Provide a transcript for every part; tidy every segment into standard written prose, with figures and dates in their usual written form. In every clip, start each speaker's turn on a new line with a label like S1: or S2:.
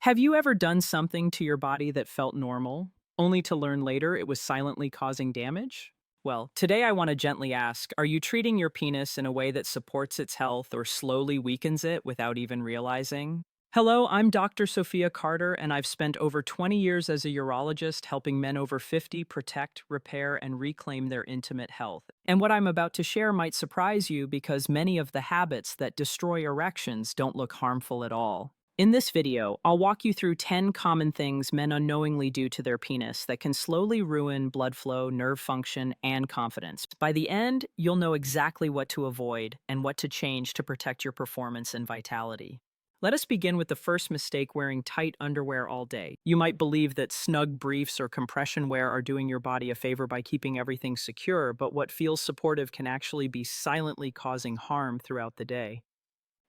S1: Have you ever done something to your body that felt normal, only to learn later it was silently causing damage? Well, today I want to gently ask, are you treating your penis in a way that supports its health or slowly weakens it without even realizing? Hello, I'm Dr. Sofia Carter, and I've spent over 20 years as a urologist helping men over 50 protect, repair, and reclaim their intimate health. And what I'm about to share might surprise you because many of the habits that destroy erections don't look harmful at all. In this video, I'll walk you through 10 common things men unknowingly do to their penis that can slowly ruin blood flow, nerve function, and confidence. By the end, you'll know exactly what to avoid and what to change to protect your performance and vitality. Let us begin with the first mistake: wearing tight underwear all day. You might believe that snug briefs or compression wear are doing your body a favor by keeping everything secure, but what feels supportive can actually be silently causing harm throughout the day.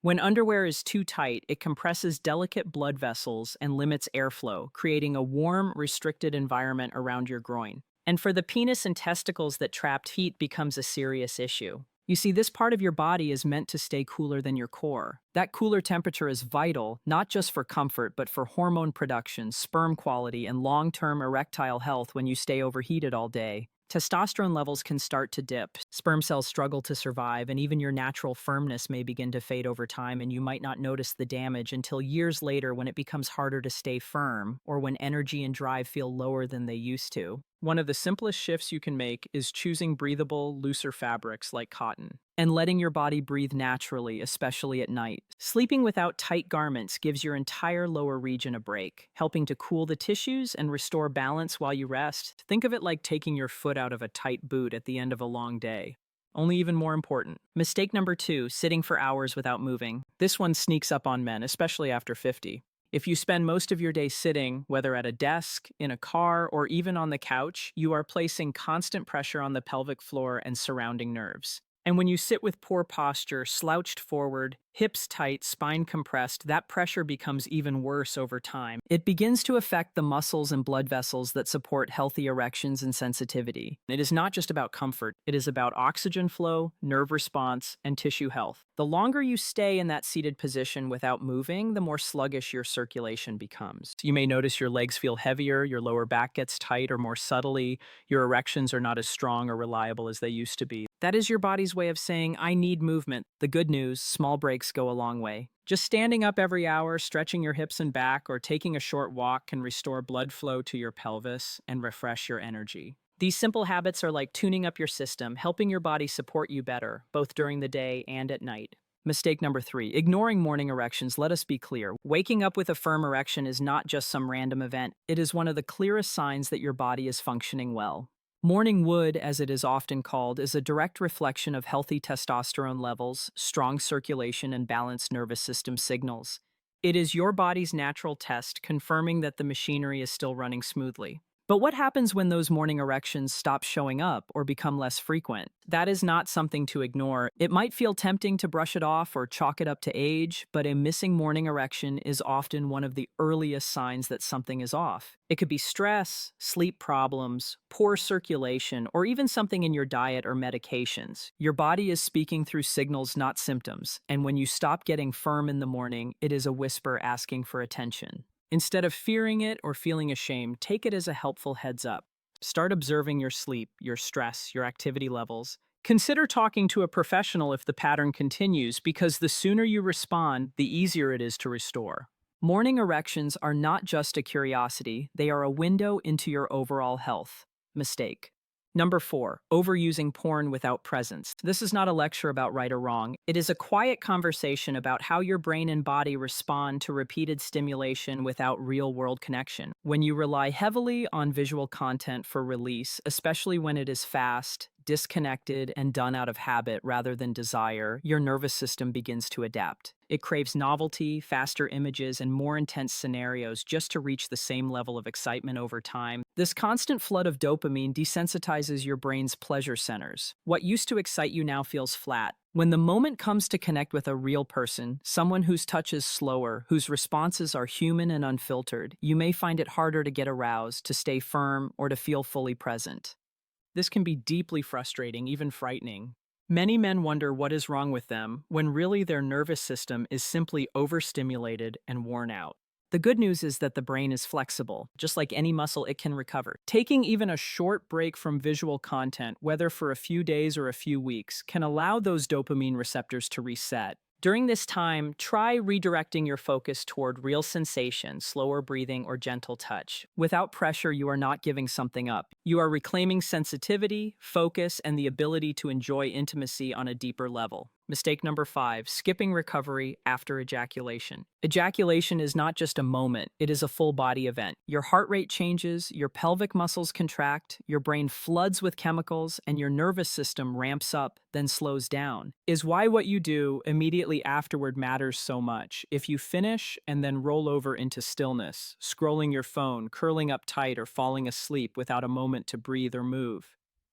S1: When underwear is too tight, it compresses delicate blood vessels and limits airflow, creating a warm, restricted environment around your groin. And for the penis and testicles, that trapped heat becomes a serious issue. You see, this part of your body is meant to stay cooler than your core. That cooler temperature is vital, not just for comfort, but for hormone production, sperm quality, and long-term erectile health. When you stay overheated all day, testosterone levels can start to dip, sperm cells struggle to survive, and even your natural firmness may begin to fade over time, and you might not notice the damage until years later when it becomes harder to stay firm or when energy and drive feel lower than they used to. One of the simplest shifts you can make is choosing breathable, looser fabrics like cotton and letting your body breathe naturally, especially at night. Sleeping without tight garments gives your entire lower region a break, helping to cool the tissues and restore balance while you rest. Think of it like taking your foot out of a tight boot at the end of a long day. Only even more important. Mistake number 2, sitting for hours without moving. This one sneaks up on men, especially after 50. If you spend most of your day sitting, whether at a desk, in a car, or even on the couch, you are placing constant pressure on the pelvic floor and surrounding nerves. And when you sit with poor posture, slouched forward, hips tight, spine compressed, that pressure becomes even worse over time. It begins to affect the muscles and blood vessels that support healthy erections and sensitivity. It is not just about comfort, it is about oxygen flow, nerve response, and tissue health. The longer you stay in that seated position without moving, the more sluggish your circulation becomes. You may notice your legs feel heavier, your lower back gets tight or more subtly, your erections are not as strong or reliable as they used to be. That is your body's way of saying, I need movement. The good news: small breaks go a long way. Just standing up every hour, stretching your hips and back, or taking a short walk can restore blood flow to your pelvis and refresh your energy. These simple habits are like tuning up your system, helping your body support you better, both during the day and at night. Mistake number 3, ignoring morning erections. Let us be clear. Waking up with a firm erection is not just some random event. It is one of the clearest signs that your body is functioning well. Morning wood, as it is often called, is a direct reflection of healthy testosterone levels, strong circulation, and balanced nervous system signals. It is your body's natural test confirming that the machinery is still running smoothly. But what happens when those morning erections stop showing up or become less frequent? That is not something to ignore. It might feel tempting to brush it off or chalk it up to age, but a missing morning erection is often one of the earliest signs that something is off. It could be stress, sleep problems, poor circulation, or even something in your diet or medications. Your body is speaking through signals, not symptoms, and when you stop getting firm in the morning, it is a whisper asking for attention. Instead of fearing it or feeling ashamed, take it as a helpful heads up. Start observing your sleep, your stress, your activity levels. Consider talking to a professional if the pattern continues, because the sooner you respond, the easier it is to restore. Morning erections are not just a curiosity, they are a window into your overall health. Mistake. Number 4, overusing porn without presence. This is not a lecture about right or wrong. It is a quiet conversation about how your brain and body respond to repeated stimulation without real-world connection. When you rely heavily on visual content for release, especially when it is fast, disconnected, and done out of habit rather than desire, your nervous system begins to adapt. It craves novelty, faster images, and more intense scenarios just to reach the same level of excitement over time. This constant flood of dopamine desensitizes your brain's pleasure centers. What used to excite you now feels flat. When the moment comes to connect with a real person, someone whose touch is slower, whose responses are human and unfiltered, you may find it harder to get aroused, to stay firm, or to feel fully present. This can be deeply frustrating, even frightening. Many men wonder what is wrong with them, when really their nervous system is simply overstimulated and worn out. The good news is that the brain is flexible. Just like any muscle, it can recover. Taking even a short break from visual content, whether for a few days or a few weeks, can allow those dopamine receptors to reset. During this time, try redirecting your focus toward real sensation, slower breathing, or gentle touch. Without pressure, you are not giving something up. You are reclaiming sensitivity, focus, and the ability to enjoy intimacy on a deeper level. Mistake number 5, skipping recovery after ejaculation. Ejaculation is not just a moment, it is a full body event. Your heart rate changes, your pelvic muscles contract, your brain floods with chemicals, and your nervous system ramps up, then slows down. Is why what you do immediately afterward matters so much. If you finish and then roll over into stillness, scrolling your phone, curling up tight, or falling asleep without a moment to breathe or move,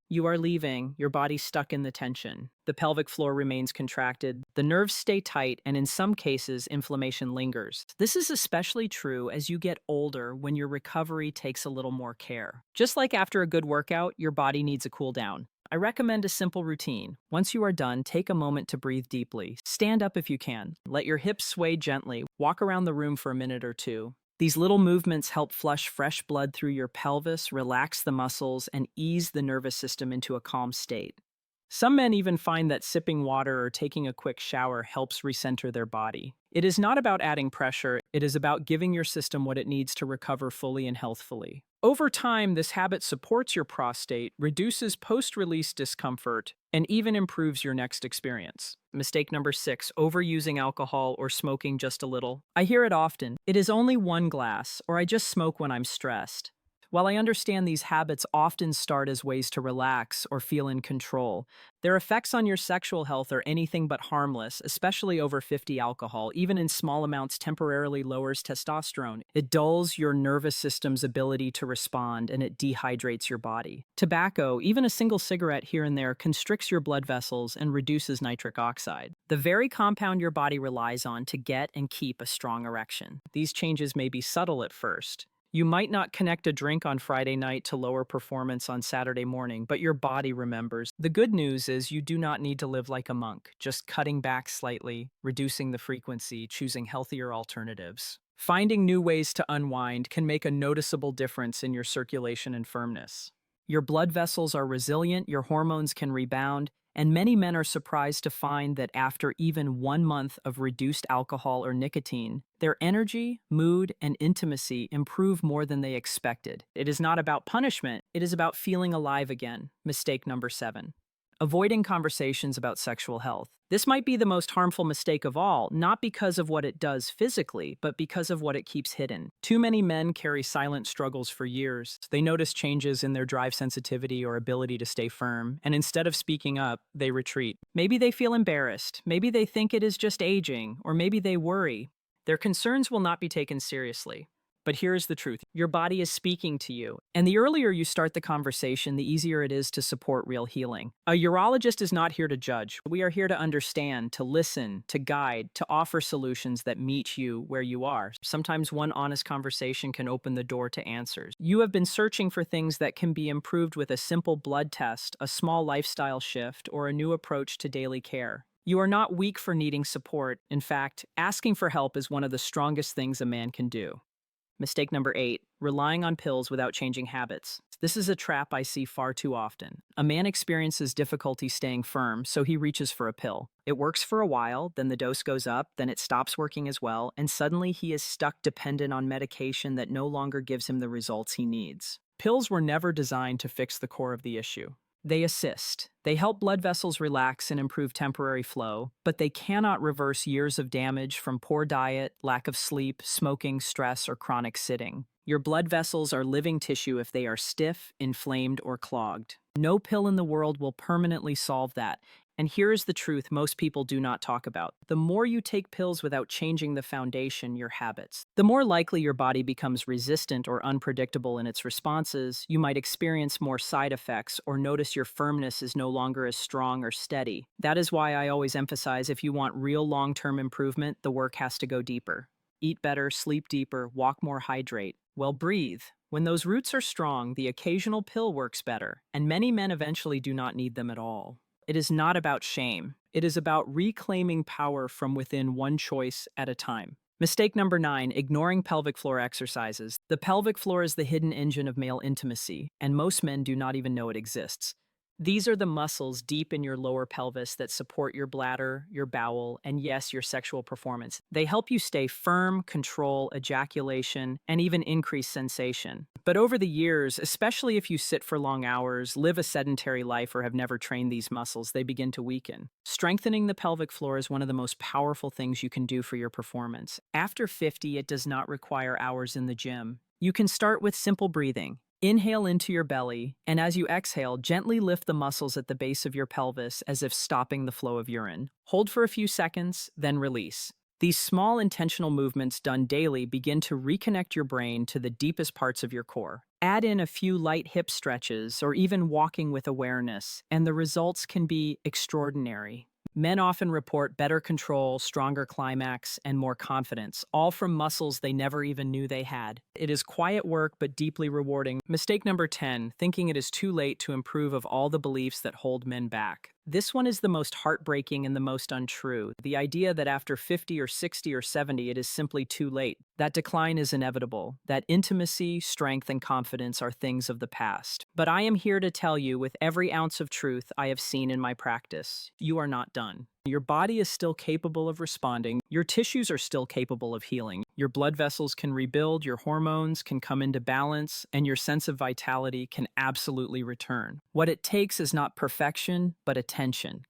S1: you are leaving, your body stuck in the tension. The pelvic floor remains contracted, the nerves stay tight, and in some cases, inflammation lingers. This is especially true as you get older when your recovery takes a little more care. Just like after a good workout, your body needs a cool down. I recommend a simple routine. Once you are done, take a moment to breathe deeply. Stand up if you can. Let your hips sway gently. Walk around the room for a minute or two. These little movements help flush fresh blood through your pelvis, relax the muscles, and ease the nervous system into a calm state. Some men even find that sipping water or taking a quick shower helps recenter their body. It is not about adding pressure, it is about giving your system what it needs to recover fully and healthfully. Over time, this habit supports your prostate, reduces post-release discomfort, and even improves your next experience. Mistake number 6, overusing alcohol or smoking just a little. I hear it often. It is only one glass, or I just smoke when I'm stressed. While I understand these habits often start as ways to relax or feel in control, their effects on your sexual health are anything but harmless, especially over 50 alcohol. Even in small amounts temporarily lowers testosterone. It dulls your nervous system's ability to respond, and it dehydrates your body. Tobacco, even a single cigarette here and there, constricts your blood vessels and reduces nitric oxide, the very compound your body relies on to get and keep a strong erection. These changes may be subtle at first. You might not connect a drink on Friday night to lower performance on Saturday morning, but your body remembers. The good news is you do not need to live like a monk, just cutting back slightly, reducing the frequency, choosing healthier alternatives. Finding new ways to unwind can make a noticeable difference in your circulation and firmness. Your blood vessels are resilient, your hormones can rebound, and many men are surprised to find that after even 1 month of reduced alcohol or nicotine, their energy, mood, and intimacy improve more than they expected. It is not about punishment, it is about feeling alive again. Mistake number 7. Avoiding conversations about sexual health. This might be the most harmful mistake of all, not because of what it does physically, but because of what it keeps hidden. Too many men carry silent struggles for years. They notice changes in their drive sensitivity or ability to stay firm, and instead of speaking up, they retreat. Maybe they feel embarrassed, maybe they think it is just aging, or maybe they worry. Their concerns will not be taken seriously. But here's the truth. Your body is speaking to you, and the earlier you start the conversation, the easier it is to support real healing. A urologist is not here to judge. We are here to understand, to listen, to guide, to offer solutions that meet you where you are. Sometimes one honest conversation can open the door to answers. You have been searching for things that can be improved with a simple blood test, a small lifestyle shift, or a new approach to daily care. You are not weak for needing support. In fact, asking for help is one of the strongest things a man can do. Mistake number 8, relying on pills without changing habits. This is a trap I see far too often. A man experiences difficulty staying firm, so he reaches for a pill. It works for a while, then the dose goes up, then it stops working as well, and suddenly he is stuck dependent on medication that no longer gives him the results he needs. Pills were never designed to fix the core of the issue. They assist. They help blood vessels relax and improve temporary flow, but they cannot reverse years of damage from poor diet, lack of sleep, smoking, stress, or chronic sitting. Your blood vessels are living tissue if they are stiff, inflamed, or clogged. No pill in the world will permanently solve that. And here is the truth most people do not talk about. The more you take pills without changing the foundation, your habits, the more likely your body becomes resistant or unpredictable in its responses. You might experience more side effects or notice your firmness is no longer as strong or steady. That is why I always emphasize if you want real long-term improvement, the work has to go deeper. Eat better, sleep deeper, walk more, hydrate. Well, breathe. When those roots are strong, the occasional pill works better, and many men eventually do not need them at all. It is not about shame. It is about reclaiming power from within, one choice at a time. Mistake number 9, ignoring pelvic floor exercises. The pelvic floor is the hidden engine of male intimacy, and most men do not even know it exists. These are the muscles deep in your lower pelvis that support your bladder, your bowel, and yes, your sexual performance. They help you stay firm, control ejaculation, and even increase sensation. But over the years, especially if you sit for long hours, live a sedentary life, or have never trained these muscles, they begin to weaken. Strengthening the pelvic floor is one of the most powerful things you can do for your performance. After 50, it does not require hours in the gym. You can start with simple breathing. Inhale into your belly, and as you exhale, gently lift the muscles at the base of your pelvis as if stopping the flow of urine. Hold for a few seconds, then release. These small intentional movements done daily begin to reconnect your brain to the deepest parts of your core. Add in a few light hip stretches or even walking with awareness, and the results can be extraordinary. Men often report better control, stronger climax, and more confidence, all from muscles they never even knew they had. It is quiet work but deeply rewarding. Mistake number 10, thinking it is too late to improve of all the beliefs that hold men back. This one is the most heartbreaking and the most untrue. The idea that after 50 or 60 or 70 it is simply too late. That decline is inevitable. That intimacy, strength, and confidence are things of the past. But I am here to tell you, with every ounce of truth I have seen in my practice, you are not done. Your body is still capable of responding. Your tissues are still capable of healing. Your blood vessels can rebuild, your hormones can come into balance, and your sense of vitality can absolutely return. What it takes is not perfection, but attention.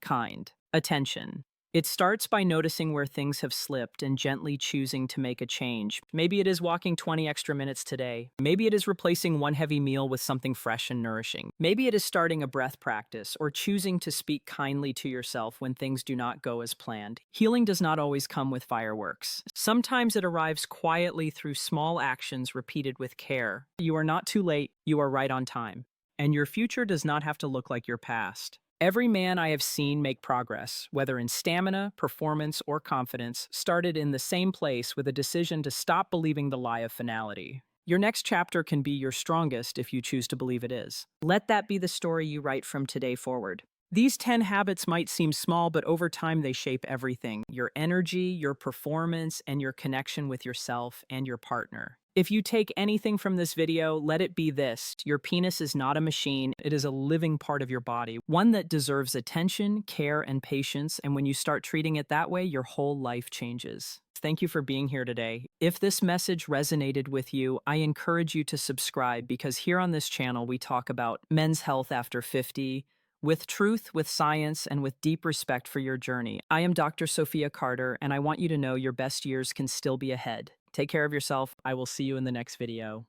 S1: Attention. It starts by noticing where things have slipped and gently choosing to make a change. Maybe it is walking 20 extra minutes today. Maybe it is replacing one heavy meal with something fresh and nourishing. Maybe it is starting a breath practice or choosing to speak kindly to yourself when things do not go as planned. Healing does not always come with fireworks. Sometimes it arrives quietly through small actions repeated with care. You are not too late, you are right on time. And your future does not have to look like your past. Every man I have seen make progress, whether in stamina, performance, or confidence, started in the same place with a decision to stop believing the lie of finality. Your next chapter can be your strongest if you choose to believe it is. Let that be the story you write from today forward. These 10 habits might seem small, but over time they shape everything: your energy, your performance, and your connection with yourself and your partner. If you take anything from this video, let it be this: your penis is not a machine, it is a living part of your body, one that deserves attention, care, and patience, and when you start treating it that way, your whole life changes. Thank you for being here today. If this message resonated with you, I encourage you to subscribe, because here on this channel we talk about men's health after 50, with truth, with science, and with deep respect for your journey. I am Dr. Sofia Carter, and I want you to know your best years can still be ahead. Take care of yourself. I will see you in the next video.